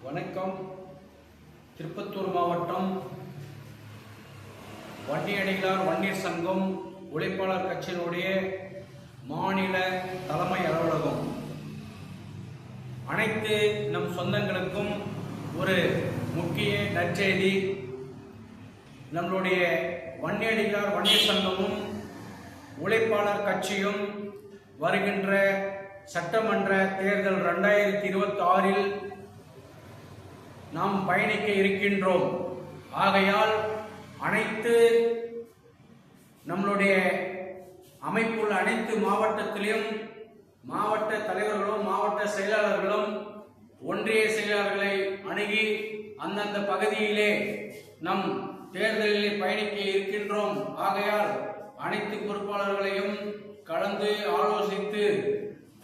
வணக்கம். திருப்பத்தூர் மாவட்டம் வன்னியடிகளார் வன்னியர் சங்கம் உழைப்பாளர் கட்சியினுடைய மாநில தலைமை அலுவலகம். அனைத்து நம் சொந்தங்களுக்கும் ஒரு முக்கிய நற்செய்தி. நம்மளுடைய வன்னியடிகளார் வன்னியர் சங்கமும் உழைப்பாளர் கட்சியும் வருகின்ற சட்டமன்ற தேர்தல் 2026 நாம் பயணிக்க இருக்கின்றோம். ஆகையால் அனைத்து நம்மளுடைய அமைப்புள்ள அனைத்து மாவட்டத்திலும் மாவட்ட தலைவர்களும் மாவட்ட செயலாளர்களும் ஒன்றிய செயலாளர்களை அணுகி அந்தந்த பகுதியிலே நம் தேர்தலில் பயணிக்க இருக்கின்றோம். ஆகையால் அனைத்து பொறுப்பாளர்களையும் கலந்து ஆலோசித்து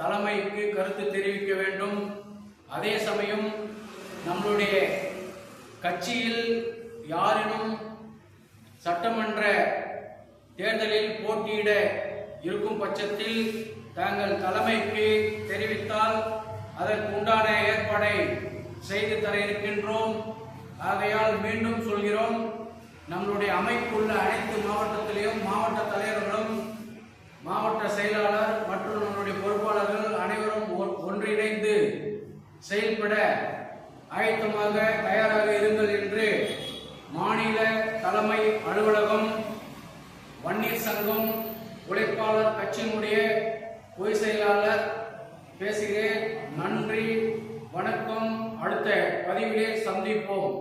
தலைமைக்கு கருத்து தெரிவிக்க வேண்டும். அதே சமயம் நம்மளுடைய கட்சியில் யாரினும் சட்டமன்ற தேர்தலில் போட்டியிட இருக்கும் பட்சத்தில் தாங்கள் தலைமைக்கு தெரிவித்தால் அதற்கு உண்டான ஏற்பாடை செய்து தர இருக்கின்றோம். ஆகையால் மீண்டும் சொல்கிறோம், நம்மளுடைய அமைப்புள்ள அனைத்து மாவட்டத்திலேயும் மாவட்ட தலைவர்களும் மாவட்ட செயலாளர் மற்றும் நம்முடைய பொறுப்பாளர்கள் அனைவரும் ஒன்றிணைந்து செயல்பட ஆயத்தமாக தயாராக இருங்கள் என்று மாநில தலைமை அலுவலகம் வன்னியர் சங்கம் உழைப்பாளர் கட்சியினுடைய பொதுச் செயலாளர் பேசுகிறேன். நன்றி, வணக்கம். அடுத்த பதிவிலே சந்திப்போம்.